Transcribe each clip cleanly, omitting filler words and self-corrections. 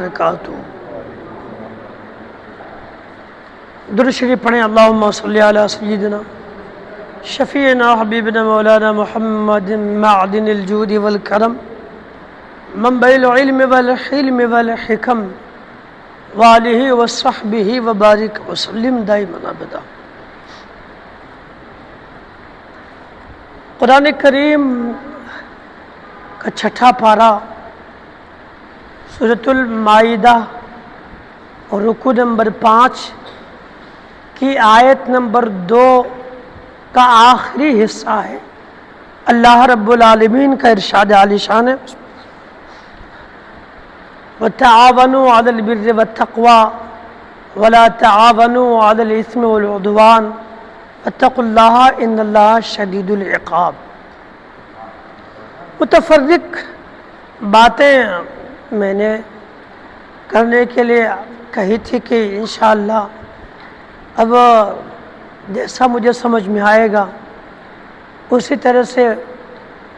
وبرکاتہ۔ درود شریف پڑھیں۔ اللہم صلی علی سیدنا شفیعنا حبیبنا مولانا محمد معدن الجود والکرم منبع العلم والحلم والحکم وآلہ وصحبہ وبارک وسلم دائما ابدا۔ قرآن کریم کا چھٹا پارہ سورۃ المائدہ اور رکوع نمبر 5 کی آیت نمبر 2 کا آخری حصہ ہے۔ اللہ رب العالمین کا ارشاد عالی شان ہے، وَتَعَاوَنُوا عَلَى الْبِرِّ وَالتَّقْوَى وَلَا تَعَاوَنُوا عَلَى الْإِثْمِ وَالْعُدْوَانِ وَاتَّقُوا اللَّهَ إِنَّ اللَّهَ شَدِيدُ الْعِقَابِ۔ متفرق باتیں میں نے کرنے کے لیے کہی تھی کہ انشاءاللہ اب جیسا مجھے سمجھ میں آئے گا اسی طرح سے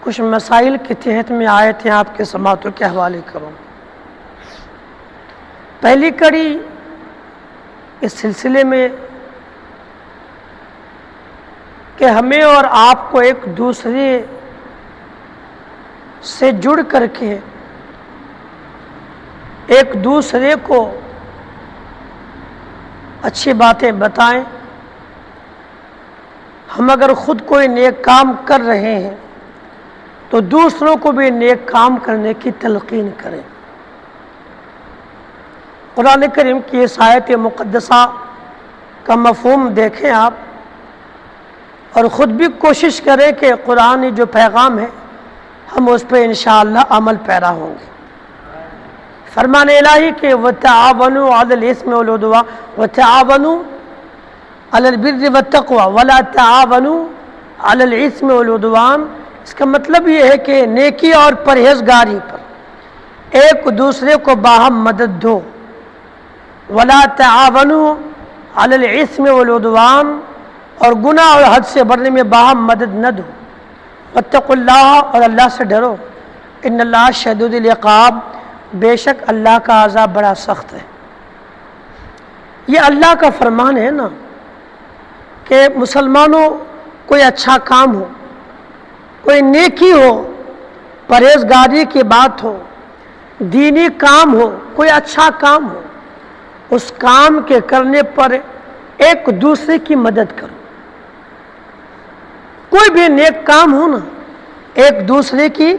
کچھ مسائل کے تحت میں آیتیں آپ کے سماعتوں کے حوالے کروں۔ پہلی کڑی اس سلسلے میں کہ ہمیں اور آپ کو ایک دوسرے سے جڑ کر کے ایک دوسرے کو اچھی باتیں بتائیں۔ ہم اگر خود کوئی نیک کام کر رہے ہیں تو دوسروں کو بھی نیک کام کرنے کی تلقین کریں۔ قرآن کریم کی اس آیت مقدسہ کا مفہوم دیکھیں آپ، اور خود بھی کوشش کریں کہ قرآنی جو پیغام ہے ہم اس پہ انشاءاللہ عمل پیرا ہوں گے۔ فرمان الہی کہ وَتَعَاوَنُوا عَلَى الْإِثْمِ وَالْعُدْوَانِ وَتَعَاوَنُوا عَلَى الْبِرِّ وَالتَّقْوَى وَلَا تَعَاوَنُوا عَلَى الْإِثْمِ وَالْعُدْوَانِ۔ اس کا مطلب یہ ہے کہ نیکی اور پرہیزگاری پر ایک دوسرے کو باہم مدد دو۔ وَلَا تَعَاوَنُوا عَلَى الْإِثْمِ وَالْعُدْوَانِ، اور گناہ اور حد سے بڑھنے میں باہم مدد نہ دو۔ وَاتَّقُوا اللَّهَ، اور اللہ سے ڈرو۔ إِنَّ اللَّهَ شَدِيدُ الْعِقَابِ، بے شک اللہ کا عذاب بڑا سخت ہے۔ یہ اللہ کا فرمان ہے نا کہ مسلمانوں کوئی اچھا کام ہو، کوئی نیکی ہو، پرہیزگاری کی بات ہو، دینی کام ہو، کوئی اچھا کام ہو، اس کام کے کرنے پر ایک دوسرے کی مدد کرو۔ کوئی بھی نیک کام ہو نا، ایک دوسرے کی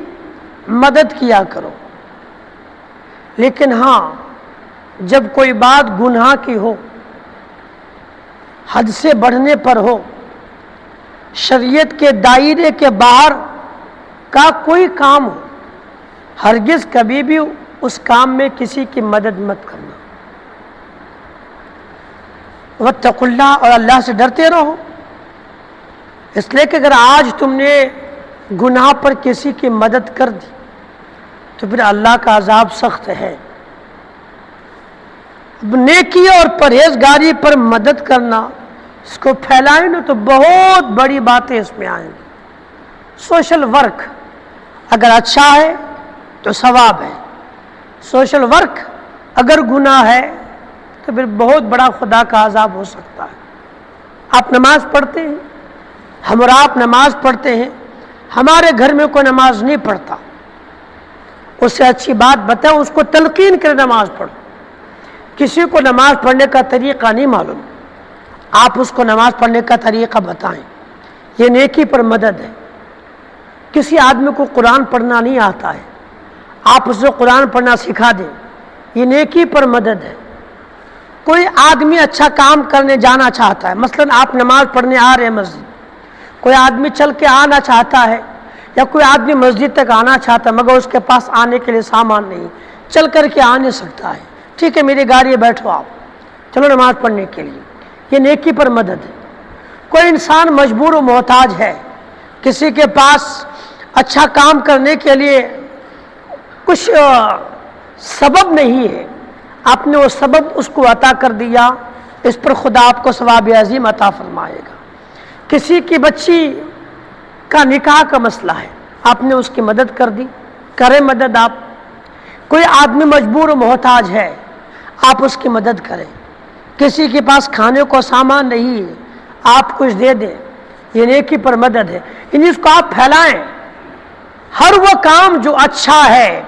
مدد کیا کرو۔ لیکن ہاں جب کوئی بات گناہ کی ہو، حد سے بڑھنے پر ہو، شریعت کے دائرے کے باہر کا کوئی کام ہو، ہرگز کبھی بھی اس کام میں کسی کی مدد مت کرنا۔ واتقوا اللہ، اور اللہ سے ڈرتے رہو۔ اس لیے کہ اگر آج تم نے گناہ پر کسی کی مدد کر دی تو پھر اللہ کا عذاب سخت ہے۔ نیکی اور پرہیزگاری پر مدد کرنا، اس کو پھیلائیں نا تو بہت بڑی باتیں اس میں آئیں گی۔ سوشل ورک اگر اچھا ہے تو ثواب ہے، سوشل ورک اگر گناہ ہے تو پھر بہت بڑا خدا کا عذاب ہو سکتا ہے۔ آپ نماز پڑھتے ہیں، ہم اور آپ نماز پڑھتے ہیں، ہمارے گھر میں کوئی نماز نہیں پڑھتا، اس سے اچھی بات بتائیں، اس کو تلقین کرے نماز پڑھو۔ کسی کو نماز پڑھنے کا طریقہ نہیں معلوم، آپ اس کو نماز پڑھنے کا طریقہ بتائیں، یہ نیکی پر مدد ہے۔ کسی آدمی کو قرآن پڑھنا نہیں آتا ہے، آپ اسے قرآن پڑھنا سکھا دیں، یہ نیکی پر مدد ہے۔ کوئی آدمی اچھا کام کرنے جانا چاہتا ہے، مثلا آپ نماز پڑھنے آ رہے ہیں مسجد، کوئی آدمی چل کے آنا چاہتا ہے، یا کوئی آدمی مسجد تک آنا چاہتا ہے مگر اس کے پاس آنے کے لیے سامان نہیں، چل کر کے آ نہیں سکتا ہے، ٹھیک ہے میری گاڑی میں بیٹھو، آپ چلو نماز پڑھنے کے لیے، یہ نیکی پر مدد ہے۔ کوئی انسان مجبور و محتاج ہے، کسی کے پاس اچھا کام کرنے کے لیے کچھ سبب نہیں ہے، آپ نے وہ سبب اس کو عطا کر دیا، اس پر خدا آپ کو ثواب عظیم عطا فرمائے گا۔ کسی کی بچی کا نکاح کا مسئلہ ہے، آپ نے اس کی مدد کر دی، کریں مدد آپ۔ کوئی آدمی مجبور و محتاج ہے، آپ اس کی مدد کریں۔ کسی کے پاس کھانے کو سامان نہیں ہے، آپ کچھ دے دیں، یہ نیکی پر مدد ہے۔ یعنی اس کو آپ پھیلائیں۔ ہر وہ کام جو اچھا ہے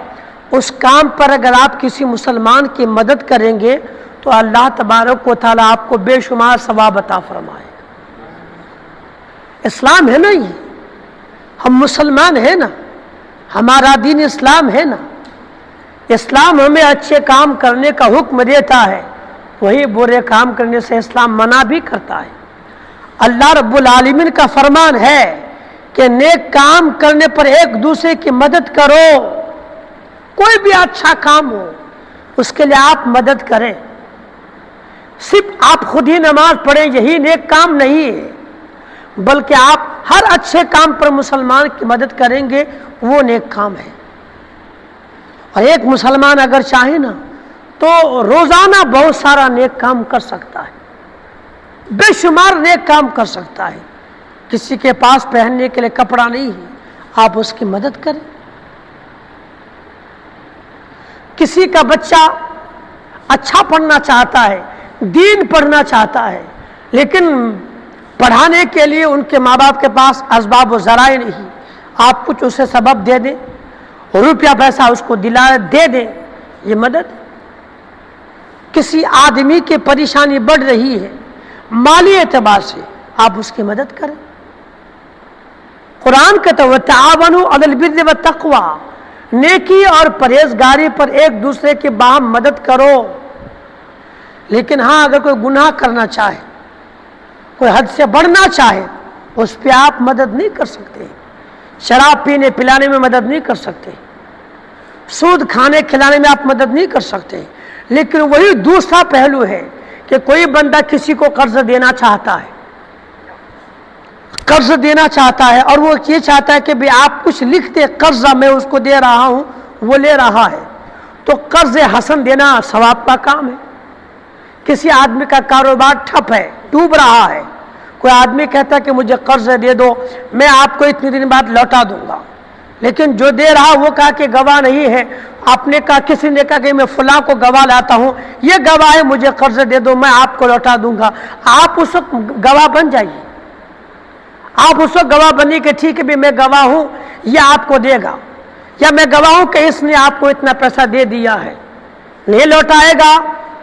اس کام پر اگر آپ کسی مسلمان کی مدد کریں گے تو اللہ تبارک و تعالیٰ آپ کو بے شمار ثواب عطا فرمائے گا۔ اسلام ہے نا، یہ ہم مسلمان ہیں نا، ہمارا دین اسلام ہے نا۔ اسلام ہمیں اچھے کام کرنے کا حکم دیتا ہے، وہی برے کام کرنے سے اسلام منع بھی کرتا ہے۔ اللہ رب العالمین کا فرمان ہے کہ نیک کام کرنے پر ایک دوسرے کی مدد کرو۔ کوئی بھی اچھا کام ہو اس کے لیے آپ مدد کریں۔ صرف آپ خود ہی نماز پڑھیں یہی نیک کام نہیں ہے، بلکہ آپ ہر اچھے کام پر مسلمان کی مدد کریں گے، وہ نیک کام ہے۔ اور ایک مسلمان اگر چاہے نا تو روزانہ بہت سارا نیک کام کر سکتا ہے، بے شمار نیک کام کر سکتا ہے۔ کسی کے پاس پہننے کے لیے کپڑا نہیں ہے، آپ اس کی مدد کریں۔ کسی کا بچہ اچھا پڑھنا چاہتا ہے، دین پڑھنا چاہتا ہے، لیکن پڑھانے کے لیے ان کے ماں باپ کے پاس اسباب و ذرائع نہیں، آپ کچھ اسے سبب دے دیں، روپیہ پیسہ اس کو دے دیں، یہ مدد۔ کسی آدمی کی پریشانی بڑھ رہی ہے مالی اعتبار سے، آپ اس کی مدد کریں۔ قرآن کہتا ہے وَتَعَاوَنُوا عَلَى الْبِرِّ وَالتَّقْوَىٰ، نیکی اور پرہیزگاری پر ایک دوسرے کی باہم مدد کرو۔ لیکن ہاں اگر کوئی گناہ کرنا چاہے، کوئی حد سے بڑھنا چاہے، اس پہ آپ مدد نہیں کر سکتے۔ شراب پینے پلانے میں مدد نہیں کر سکتے، سود کھانے کھلانے میں آپ مدد نہیں کر سکتے۔ لیکن وہی دوسرا پہلو ہے کہ کوئی بندہ کسی کو قرض دینا چاہتا ہے، اور وہ یہ چاہتا ہے کہ بھی آپ کچھ لکھ دیں، قرضہ میں اس کو دے رہا ہوں، وہ لے رہا ہے، تو قرض حسن دینا ثواب کا کام ہے۔ کسی آدمی کا کاروبار ٹھپ ہے، ڈوب رہا ہے، کوئی آدمی کہتا ہے کہ مجھے قرض دے دو، میں آپ کو اتنے دن بعد لوٹا دوں گا، لیکن جو دے رہا وہ کہا کہ گواہ نہیں ہے، آپ نے کہا، کسی نے کہا کہ میں فلاں کو گواہ لاتا ہوں، یہ گواہ ہے، مجھے قرض دے دو، میں آپ کو لوٹا دوں گا، آپ اس وقت گواہ بن جائیے۔ آپ اس وقت گواہ بنی کہ ٹھیک ہے بھی میں گواہ ہوں، یہ آپ کو دے گا، یا میں گواہ ہوں کہ اس نے آپ کو اتنا پیسہ دے دیا ہے، نہیں لوٹائے گا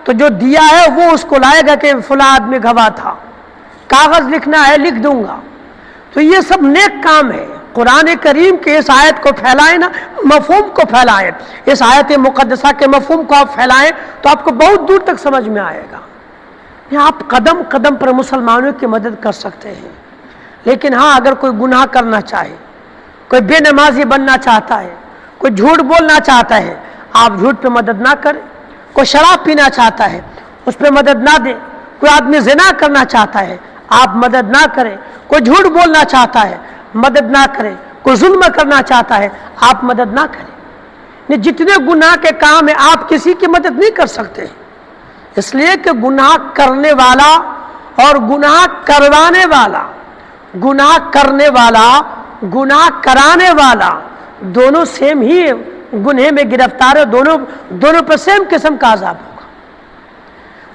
تو جو دیا ہے وہ اس کو لائے گا کہ فلاں آدمی گواہ تھا، کاغذ لکھنا ہے لکھ دوں گا۔ تو یہ سب نیک کام ہے۔ قرآن کریم کے اس آیت کو پھیلائیں نا، مفہوم کو پھیلائیں، اس آیت مقدسہ کے مفہوم کو آپ پھیلائیں تو آپ کو بہت دور تک سمجھ میں آئے گا۔ آپ قدم قدم پر مسلمانوں کی مدد کر سکتے ہیں۔ لیکن ہاں اگر کوئی گناہ کرنا چاہے، کوئی بے نمازی بننا چاہتا ہے، کوئی جھوٹ بولنا چاہتا ہے، آپ جھوٹ پہ مدد نہ کریں۔ کوئی شراب پینا چاہتا ہے، اس پہ مدد نہ دیں۔ کوئی آدمی زنا کرنا چاہتا ہے، آپ مدد نہ کریں۔ کوئی جھوٹ بولنا چاہتا ہے، مدد نہ کریں۔ کوئی ظلم کرنا چاہتا ہے، آپ مدد نہ کریں۔ جتنے گناہ کے کام ہیں آپ کسی کی مدد نہیں کر سکتے، اس لیے کہ گناہ کرنے والا اور گناہ کروانے والا، گناہ کرنے والا گناہ کرانے والا دونوں سیم ہی گناہ میں گرفتار ہے، دونوں پر سیم قسم کا عذاب ہوگا۔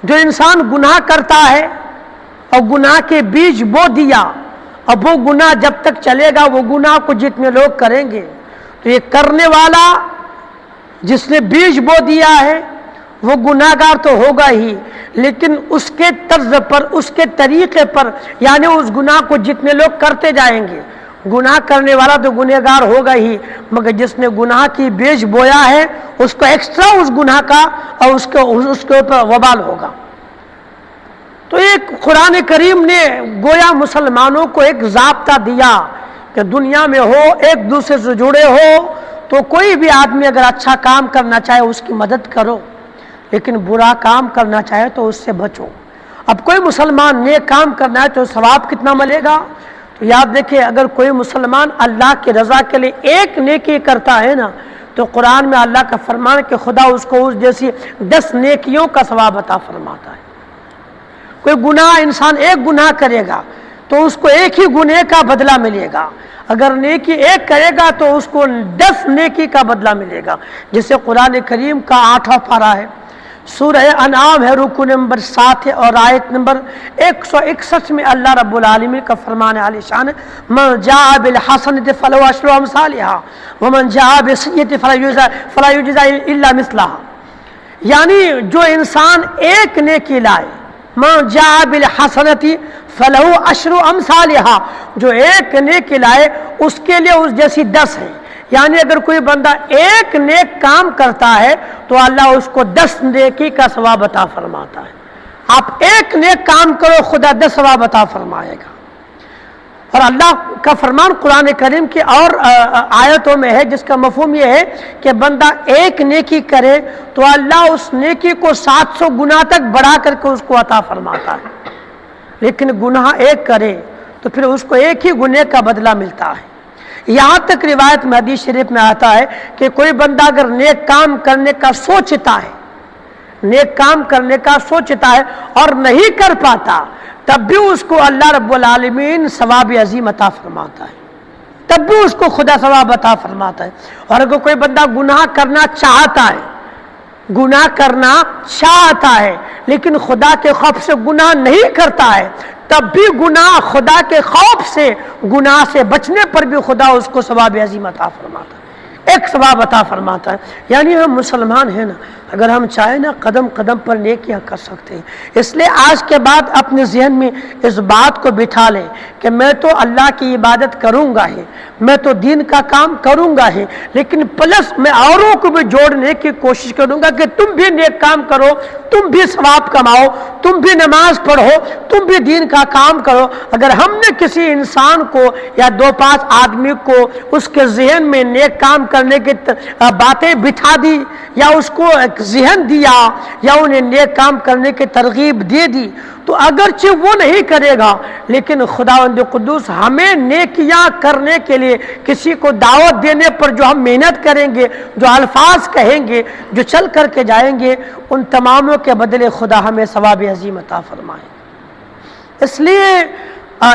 جو انسان گناہ کرتا ہے اور گناہ کے بیج بو دیا، اب وہ گناہ جب تک چلے گا، وہ گناہ کو جتنے لوگ کریں گے، تو یہ کرنے والا جس نے بیج بو دیا ہے وہ گناہ گار تو ہوگا ہی، لیکن اس کے طرز پر، اس کے طریقے پر، یعنی اس گناہ کو جتنے لوگ کرتے جائیں گے، گناہ کرنے والا تو گناہ گار ہوگا ہی، مگر جس نے گناہ کی بیج بویا ہے اس کو ایکسٹرا اس گناہ کا اور اس کے اوپر وبال ہوگا۔ تو ایک قرآن کریم نے گویا مسلمانوں کو ایک ضابطہ دیا کہ دنیا میں ہو، ایک دوسرے سے جڑے ہو، تو کوئی بھی آدمی اگر اچھا کام کرنا چاہے اس کی مدد کرو، لیکن برا کام کرنا چاہے تو اس سے بچو۔ اب کوئی مسلمان نیک کام کرنا ہے تو ثواب کتنا ملے گا؟ تو یاد رکھیں، اگر کوئی مسلمان اللہ کی رضا کے لیے ایک نیکی کرتا ہے نا، تو قرآن میں اللہ کا فرمان کہ خدا اس کو اس جیسی 10 نیکیوں کا ثواب عطا فرماتا ہے۔ کوئی گناہ انسان ایک گناہ کرے گا تو اس کو ایک ہی گناہ کا بدلہ ملے گا، اگر نیکی ایک کرے گا تو اس کو 10 نیکی کا بدلہ ملے گا، جسے قرآن کریم کا 8واں پارہ ہے، سورہ انعام ہے، رکوع نمبر 7 ہے اور آیت نمبر 161 میں اللہ رب العالمین کا فرمان عالی شان ہے، من جاء بالحسنۃ فلہ عشر امثالھا ومن جاء بالسیئۃ فلا یجزى الا مثلھا، یعنی جو انسان ایک نیکی لائے، من جاء بالحسنۃ فلہ عشر امثالھا، جو ایک نیکی لائے اس کے لیے اس جیسی 10 ہے، یعنی اگر کوئی بندہ ایک نیک کام کرتا ہے تو اللہ اس کو 10 نیکی کا ثواب عطا فرماتا ہے۔ آپ ایک نیک کام کرو، خدا 10 ثواب عطا فرمائے گا۔ اور اللہ کا فرمان قرآن کریم کی اور آیتوں میں ہے جس کا مفہوم یہ ہے کہ بندہ ایک نیکی کرے تو اللہ اس نیکی کو 700 گنا تک بڑھا کر کے اس کو عطا فرماتا ہے، لیکن گناہ ایک کرے تو پھر اس کو ایک ہی گناہ کا بدلہ ملتا ہے۔ یہاں تک روایت میں حدیث شریف میں آتا ہے کہ کوئی بندہ اگر نیک کام کرنے کا سوچتا ہے، نیک کام کرنے کا سوچتا ہے اور نہیں کر پاتا، تب بھی اس کو اللہ رب العالمین ثواب عظیم عطا فرماتا ہے، تب بھی اس کو خدا ثواب عطا فرماتا ہے۔ اور اگر کوئی بندہ گناہ کرنا چاہتا ہے، گناہ کرنا چاہتا ہے لیکن خدا کے خوف سے گناہ نہیں کرتا ہے، تب بھی گناہ خدا کے خوف سے، گناہ سے بچنے پر بھی خدا اس کو ثواب عظیم عطا فرماتا ہے، ایک ثواب عطا فرماتا ہے۔ یعنی ہم مسلمان ہیں نا، اگر ہم چاہیں نا قدم قدم پر نیکیاں کر سکتے ہیں۔ اس لیے آج کے بعد اپنے ذہن میں اس بات کو بٹھا لیں کہ میں تو اللہ کی عبادت کروں گا ہی، میں تو دین کا کام کروں گا ہی، لیکن پلس میں اوروں کو بھی جوڑنے کی کوشش کروں گا کہ تم بھی نیک کام کرو، تم بھی ثواب کماؤ، تم بھی نماز پڑھو، تم بھی دین کا کام کرو۔ اگر ہم نے کسی انسان کو یا 2-5 آدمی کو اس کے ذہن میں نیک کام کرنے کی باتیں بٹھا دی یا اس کو ذہن دیا یا انہیں نیک کام کرنے کی ترغیب دے دی تو اگرچہ وہ نہیں کرے گا، لیکن خداوند قدوس ہمیں نیکیاں کرنے کے لیے کسی کو دعوت دینے پر جو ہم محنت کریں گے، جو الفاظ کہیں گے، جو چل کر کے جائیں گے، ان تماموں کے بدلے خدا ہمیں ثواب عظیم عطا فرمائے۔ اس لیے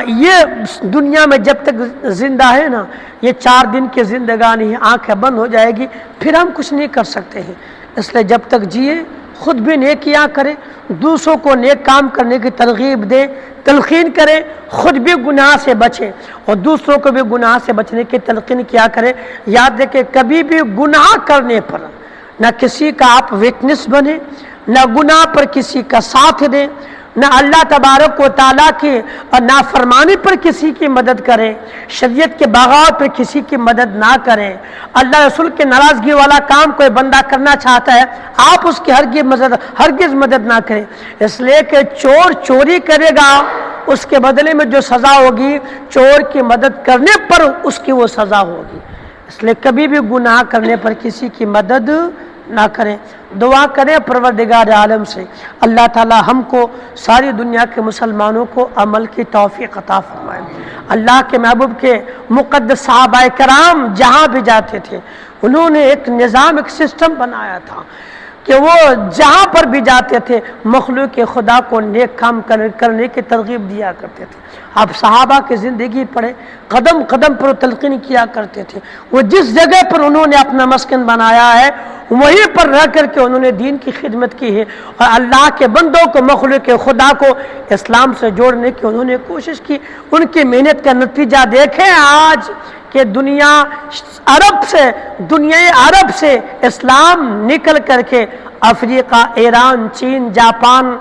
یہ دنیا میں جب تک زندہ ہے نا، یہ 4 دن کی زندگانی ہے، آنکھیں بند ہو جائے گی، پھر ہم کچھ نہیں کر سکتے ہیں۔ اس لیے جب تک جیے خود بھی نیکیاں کریں، دوسروں کو نیک کام کرنے کی ترغیب دیں، تلقین کریں، خود بھی گناہ سے بچیں اور دوسروں کو بھی گناہ سے بچنے کی تلقین کیا کریں۔ یاد رکھیں کبھی بھی گناہ کرنے پر نہ کسی کا آپ وٹنس بنیں، نہ گناہ پر کسی کا ساتھ دیں، نہ اللہ تبارک و تعالیٰ کی نافرمانی پر کسی کی مدد کریں، شریعت کے بغاوت پر کسی کی مدد نہ کریں۔ اللہ رسول کے ناراضگی والا کام کوئی بندہ کرنا چاہتا ہے، آپ اس کی ہرگز مدد نہ کریں، اس لیے کہ چور چوری کرے گا، اس کے بدلے میں جو سزا ہوگی چور کی مدد کرنے پر اس کی وہ سزا ہوگی۔ اس لیے کبھی بھی گناہ کرنے پر کسی کی مدد نہ کریں۔ دعا کریں پروردگار عالم سے اللہ تعالی ہم کو، ساری دنیا کے مسلمانوں کو عمل کی توفیق عطا فرمائے۔ اللہ کے محبوب کے مقدس صحابہ کرام جہاں بھی جاتے تھے انہوں نے ایک نظام، ایک سسٹم بنایا تھا کہ وہ جہاں پر بھی جاتے تھے مخلوق خدا کو نیک کام کرنے کی ترغیب دیا کرتے تھے۔ آپ صحابہ کی زندگی پڑھیں، قدم قدم پر تلقین کیا کرتے تھے۔ وہ جس جگہ پر انہوں نے اپنا مسکن بنایا ہے وہیں پر رہ کر کے انہوں نے دین کی خدمت کی ہے اور اللہ کے بندوں کو، مخلوق خدا کو اسلام سے جوڑنے کی انہوں نے کوشش کی۔ ان کی محنت کا نتیجہ دیکھیں آج کہ دنیا عرب سے اسلام نکل کر کے افریقہ، ایران، چین، جاپان،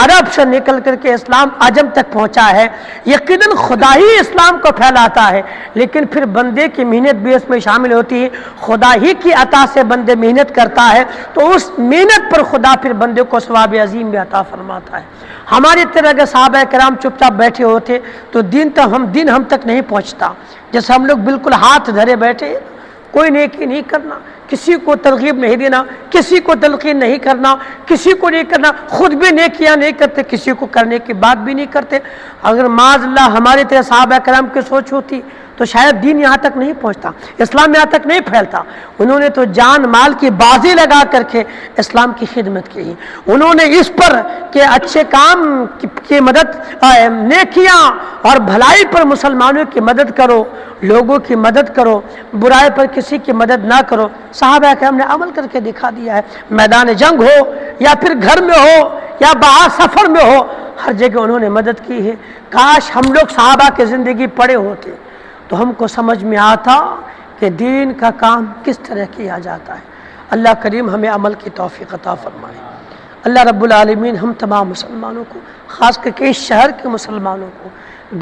عرب سے نکل کر کے اسلام عجم تک پہنچا ہے۔ یقیناً خدا ہی اسلام کو پھیلاتا ہے، لیکن پھر بندے کی محنت بھی اس میں شامل ہوتی ہے۔ خدا ہی کی عطا سے بندے محنت کرتا ہے تو اس محنت پر خدا پھر بندے کو ثواب عظیم بھی عطا فرماتا ہے۔ ہماری طرح کے صحابہ کرام چپ چاپ بیٹھے ہوتے تو دین ہم تک نہیں پہنچتا۔ جیسے ہم لوگ بالکل ہاتھ دھرے بیٹھے، کوئی نیکی نہیں کرنا، کسی کو ترغیب نہیں دینا، کسی کو تلقین نہیں کرنا، کسی کو نہیں کرنا، خود بھی نیکیاں نہیں کرتے، کسی کو کرنے کی بات بھی نہیں کرتے۔ اگر معاذ اللہ ہماری طرح صحابہ کرام کی سوچ ہوتی تو شاید دین یہاں تک نہیں پہنچتا، اسلام یہاں تک نہیں پھیلتا۔ انہوں نے تو جان مال کی بازی لگا کر کے اسلام کی خدمت کی۔ انہوں نے اس پر کہ اچھے کام کی مدد، نیکیاں اور بھلائی پر مسلمانوں کی مدد کرو، لوگوں کی مدد کرو، برائی پر کسی کی مدد نہ کرو۔ صحابہ کرام نے عمل کر کے دکھا دیا ہے، میدان جنگ ہو یا پھر گھر میں ہو یا باہر سفر میں ہو، ہر جگہ انہوں نے مدد کی ہے۔ کاش ہم لوگ صحابہ کی زندگی پڑھے ہوتے تو ہم کو سمجھ میں آتا کہ دین کا کام کس طرح کیا جاتا ہے۔ اللہ کریم ہمیں عمل کی توفیق عطا فرمائے۔ اللہ رب العالمین ہم تمام مسلمانوں کو، خاص کر کے اس شہر کے مسلمانوں کو،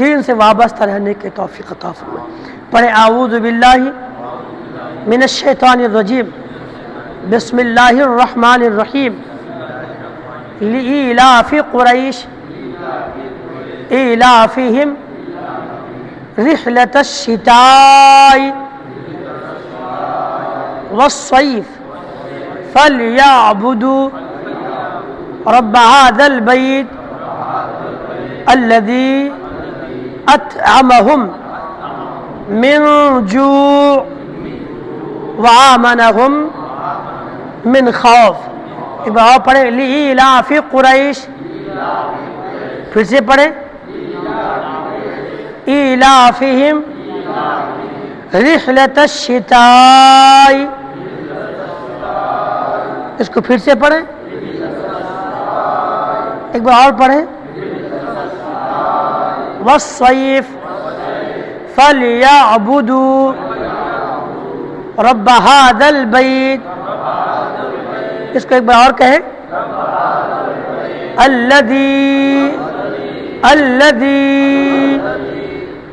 دین سے وابستہ رہنے کی توفیق عطا فرمائے۔ پڑھے اعوذ باللہ من الشیطان الرجیم، بسم اللہ الرحمن الرحیم، لإیلاف قریش ایلافہم رحلة الشتاء والصيف فليعبدوا رب هذا البيت الذي أطعمهم من جوع وآمنهم من خوف۔ ایک بار پڑھیں، لإیلاف قریش، پھر سے پڑھیں، ایلافہم رحلة الشتاء، اس کو پھر سے پڑھیں، ایک بار اور پڑھیں، والصيف فليعبدوا رب هذا البيت، اس کو ایک بار اور کہیں، الذي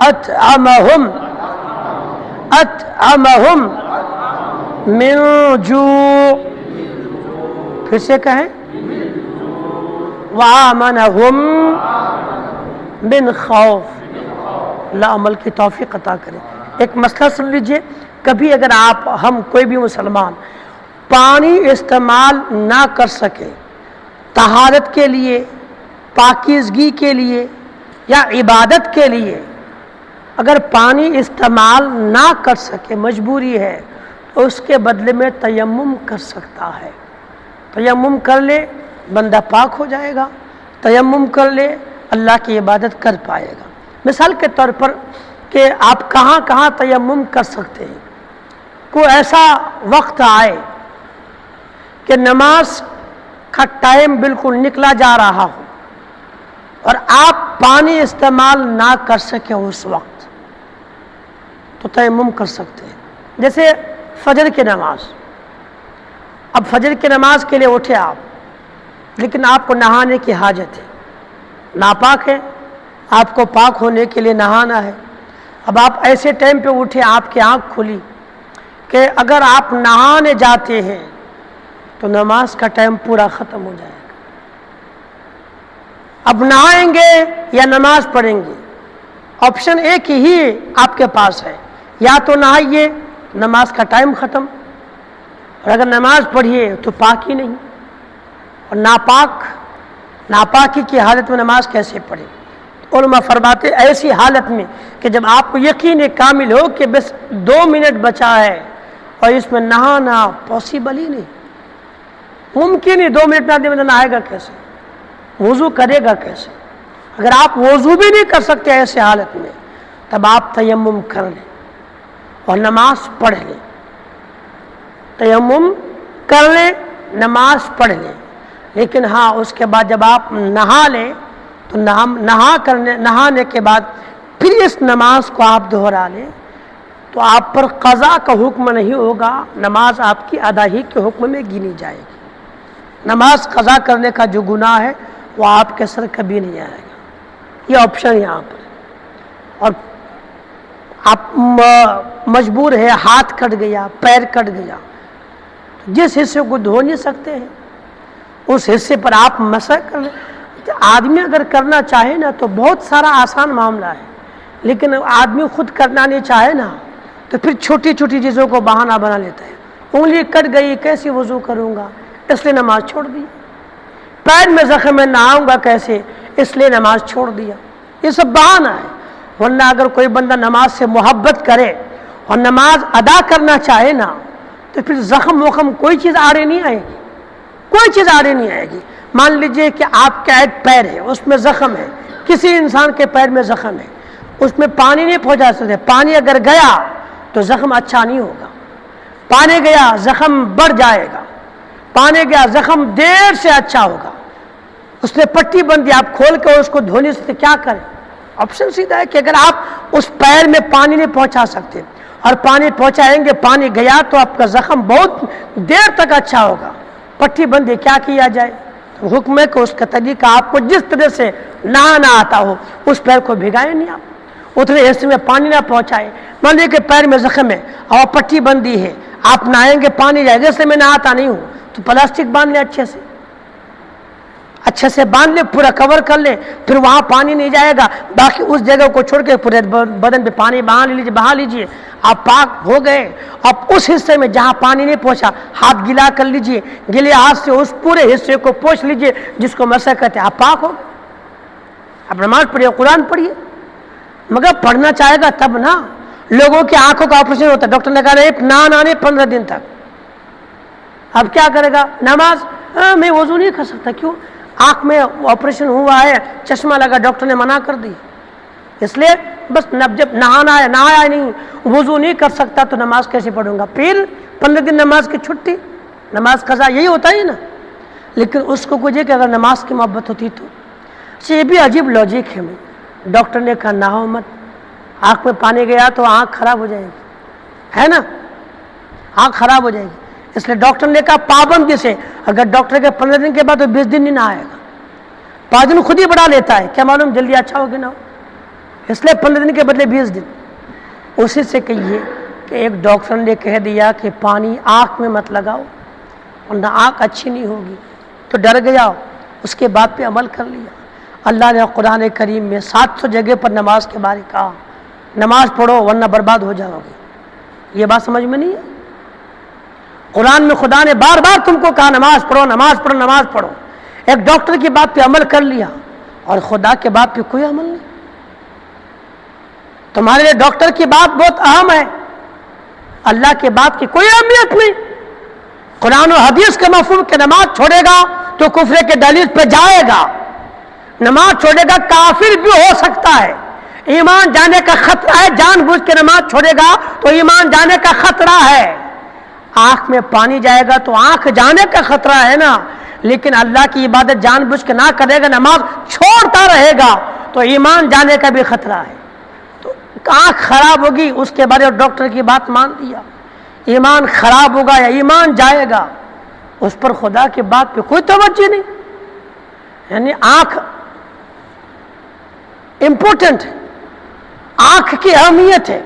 اطعمهم من جوع، پھر سے کہیں، وآمنهم من خوف۔ اللہ عمل کی توفیق عطا کرے۔ ایک مسئلہ سن لیجئے، کبھی اگر ہم کوئی بھی مسلمان پانی استعمال نہ کر سکے طہارت کے لیے، پاکیزگی کے لیے یا عبادت کے لیے، اگر پانی استعمال نہ کر سکے، مجبوری ہے، تو اس کے بدلے میں تیمم کر سکتا ہے۔ تیمم کر لے، بندہ پاک ہو جائے گا، تیمم کر لے، اللہ کی عبادت کر پائے گا۔ مثال کے طور پر کہ آپ کہاں کہاں تیمم کر سکتے ہیں۔ کوئی ایسا وقت آئے کہ نماز کا ٹائم بالکل نکلا جا رہا ہو اور آپ پانی استعمال نہ کر سکے اس وقت، تو تیمم کر سکتے ہیں۔ جیسے فجر کی نماز، اب فجر کی نماز کے لیے اٹھے آپ، لیکن آپ کو نہانے کی حاجت ہے، ناپاک ہے، آپ کو پاک ہونے کے لیے نہانا ہے۔ اب آپ ایسے ٹائم پہ اٹھے، آپ کی آنکھ کھلی کہ اگر آپ نہانے جاتے ہیں تو نماز کا ٹائم پورا ختم ہو جائے گا۔ اب نہائیں گے یا نماز پڑھیں گے، آپشن ایک ہی آپ کے پاس ہے، یا تو نہائیے، نماز کا ٹائم ختم، اور اگر نماز پڑھیے تو پاک ہی نہیں، اور ناپاکی کی حالت میں نماز کیسے پڑھے؟ علماء فرماتے ایسی حالت میں کہ جب آپ کو یقین کامل ہو کہ بس 2 منٹ بچا ہے اور اس میں نہانا پاسبل ہی نہیں، ممکن ہی 2 منٹ نہ نہائے گا کیسے، وضو کرے گا کیسے؟ اگر آپ وضو بھی نہیں کر سکتے ایسے حالت میں، تب آپ تیمم کر لیں اور نماز پڑھ لیں۔ تیمم کر لیں، نماز پڑھ لیں، لیکن ہاں اس کے بعد جب آپ نہا لیں تو نہانے کے بعد پھر اس نماز کو آپ دہرا لیں تو آپ پر قضا کا حکم نہیں ہوگا، نماز آپ کی ادائیگی کے حکم میں گنی جائے گی۔ نماز قضا کرنے کا جو گناہ ہے وہ آپ کے سر کبھی نہیں آئے گا۔ یہ آپشن یہاں پر، اور آپ مجبور ہے، ہاتھ کٹ گیا، پیر کٹ گیا، تو جس حصے کو دھو نہیں سکتے ہیں اس حصے پر آپ مسح کر لیں۔ آدمی اگر کرنا چاہے نا تو بہت سارا آسان معاملہ ہے، لیکن آدمی خود کرنا نہیں چاہے نا تو پھر چھوٹی چھوٹی چیزوں کو بہانہ بنا لیتا ہے۔ انگلی کٹ گئی، کیسے وضو کروں گا، اس لیے نماز چھوڑ دی۔ پیر میں زخم ہے، نہاؤں گا کیسے، اس لیے نماز چھوڑ دیا۔ یہ سب بہانہ ہے۔ ورنہ اگر کوئی بندہ نماز سے محبت کرے اور نماز ادا کرنا چاہے نا تو پھر زخم وخم کوئی چیز آڑے نہیں آئے گی، کوئی چیز آڑے نہیں آئے گی۔ مان لیجئے کہ آپ کا ایک پیر ہے، اس میں زخم ہے، کسی انسان کے پیر میں زخم ہے، اس میں پانی نہیں پہنچا سکتے، پانی اگر گیا تو زخم اچھا نہیں ہوگا، پانی گیا زخم بڑھ جائے گا، پانی گیا زخم دیر سے اچھا ہوگا۔ اس نے پٹی بندی، آپ کھول کے اس کو دھونے سے کیا کریں؟ آپشن سیدھا ہے کہ اگر آپ اس پیر میں پانی نہیں پہنچا سکتے اور پانی پہنچائیں گے، پانی گیا تو آپ کا زخم بہت دیر تک اچھا ہوگا، پٹی بندی کیا کیا جائے؟ حکم ہے کہ اس کا طریقہ آپ کو جس طرح سے نہانا آتا ہو اس پیر کو بھگائیں نہیں، آپ اتنے حصے میں پانی نہ پہنچائے۔ مان لیجیے کہ پیر میں زخم ہے اور پٹی بندی ہے، آپ نہائیں گے پانی جائے گا، اس لیے میں نہاتا نہیں ہوں تو پلاسٹک باندھ لیں، اچھے سے باندھ لیں، پورا کور کر لیں، پھر وہاں پانی نہیں جائے گا، باقی اس جگہ کو چھوڑ کے پورے بدن پہ پانی بہا لیجیے، آپ پاک ہو گئے۔ اب اس حصے میں جہاں پانی نہیں پہنچا ہاتھ گیلا کر لیجیے، گیلے ہاتھ سے اس پورے حصے کو پوچھ لیجیے جس کو مسح کہتے ہیں، آپ پاک ہو گئے۔ آپ نماز پڑھیے، قرآن پڑھیے، مگر پڑھنا چاہے گا تب نا۔ لوگوں کی آنکھوں کا آپریشن ہوتا ہے، ڈاکٹر نے کہا نہ 15 دن تک، اب کیا کرے گا؟ نماز میں وضو نہیں کر سکتا، کیوں؟ آنکھ میں آپریشن ہوا ہے، چشمہ لگا، ڈاکٹر نے منع کر دی، اس لیے بس جب نہانا ہے، نہایا نہیں، وضو نہیں کر سکتا تو نماز کیسے پڑھوں گا؟ پھر 15 دن نماز کی چھٹی، نماز قضا، یہی ہوتا ہے نا۔ لیکن اس کو کچھ کہ اگر نماز کی محبت ہوتی تو یہ بھی عجیب لاجک ہے۔ ڈاکٹر نے کہا نہاؤ مت، آنکھ میں پانی گیا تو آنکھ خراب ہو جائے گی، ہے نا، آنکھ خراب ہو جائے گی، اس لیے ڈاکٹر نے کہا پابندی سے، اگر ڈاکٹر کے 15 دن کے بعد تو 20 دن نہیں نہائے گا، 5 دن خود ہی بڑھا لیتا ہے، کیا معلوم جلدی اچھا ہوگی نہ ہو، اس لیے 15 دن کے بدلے 20 دن۔ اسی سے کہیے کہ ایک ڈاکٹر نے کہہ دیا کہ پانی آنکھ میں مت لگاؤ ورنہ آنکھ اچھی نہیں ہوگی، تو ڈر گیا، اس کے بعد پہ عمل کر لیا۔ اللہ نے قرآن کریم میں 700 جگہ پر نماز کے بارے کہا، نماز پڑھو ورنہ برباد ہو جاؤ گے۔ یہ بات سمجھ میں نہیں ہے؟ قرآن میں خدا نے بار بار تم کو کہا نماز پڑھو، نماز پڑھو، نماز پڑھو۔ ایک ڈاکٹر کی بات پہ عمل کر لیا اور خدا کے بات پہ کوئی عمل نہیں۔ تمہارے لیے ڈاکٹر کی بات بہت اہم ہے، اللہ کے بات کی کوئی اہمیت نہیں۔ قرآن و حدیث کا مفہوم کہ نماز چھوڑے گا تو کفر کے دلیل پہ جائے گا، نماز چھوڑے گا کافر بھی ہو سکتا ہے، ایمان جانے کا خطرہ ہے، جان بوجھ کے نماز چھوڑے گا تو ایمان جانے کا خطرہ ہے۔ آنکھ میں پانی جائے گا تو آنکھ جانے کا خطرہ ہے نا، لیکن اللہ کی عبادت جان بوجھ کے نہ کرے گا، نماز چھوڑتا رہے گا تو ایمان جانے کا بھی خطرہ ہے۔ تو آنکھ خراب ہوگی، اس کے بارے ڈاکٹر کی بات مان دیا، ایمان خراب ہوگا یا ایمان جائے گا، اس پر خدا کی بات پہ کوئی توجہ نہیں۔ یعنی آنکھ امپورٹنٹ ہے، آنکھ کی اہمیت ہے،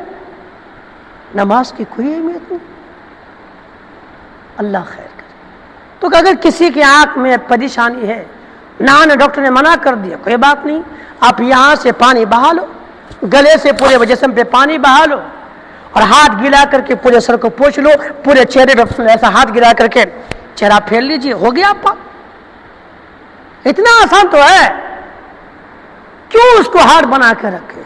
نماز کی کوئی اہمیت نہیں۔ اللہ خیر کرے۔ تو اگر کسی کی آنکھ میں پریشانی ہے، نہ ڈاکٹر نے منع کر دیا، کوئی بات نہیں، آپ یہاں سے پانی بہا لو، گلے سے پورے جسم پہ پانی بہا لو اور ہاتھ گلا کر کے پورے سر کو پوچھ لو، پورے چہرے پہ ایسا ہاتھ گلا کر کے چہرہ پھیر لیجیے، ہو گیا آپ پاک۔ اتنا آسان تو ہے، کیوں اس کو ہارڈ بنا کے رکھے؟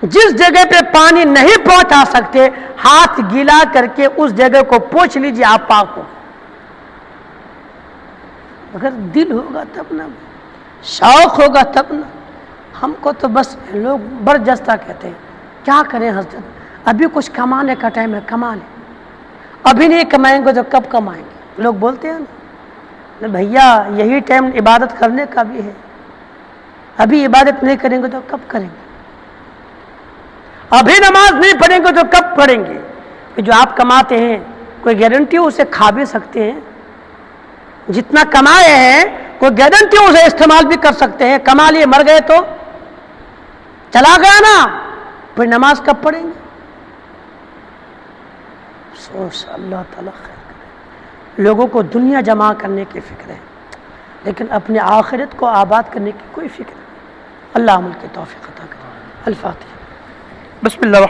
جس جگہ پہ پانی نہیں پہنچا سکتے ہاتھ گیلا کر کے اس جگہ کو پوچھ لیجیے، آپ پاک ہو۔ اگر دل ہوگا تب نا، شوق ہوگا تب نا۔ ہم کو تو بس لوگ برجستہ کہتے ہیں، کیا کریں حضرت، ابھی کچھ کمانے کا ٹائم ہے، کما لیں، ابھی نہیں کمائیں گے تو کب کمائیں گے، لوگ بولتے ہیں نا۔ بھیا یہی ٹائم عبادت کرنے کا بھی ہے، ابھی عبادت نہیں کریں گے تو کب کریں گے، ابھی نماز نہیں پڑھیں گے تو کب پڑھیں گے۔ جو آپ کماتے ہیں کوئی گارنٹی اسے کھا بھی سکتے ہیں، جتنا کمائے ہیں کوئی گارنٹی اسے استعمال بھی کر سکتے ہیں، کما لیے مر گئے تو چلا گیا نا، پھر نماز کب پڑھیں گے؟ سوچ اللہ تعالیٰ خیر کرے۔ لوگوں کو دنیا جمع کرنے کی فکر ہے لیکن اپنے آخرت کو آباد کرنے کی کوئی فکر نہیں۔ اللہ عمل کی توفیق عطا کرے۔ الفاتحہ۔ بسم اللہ۔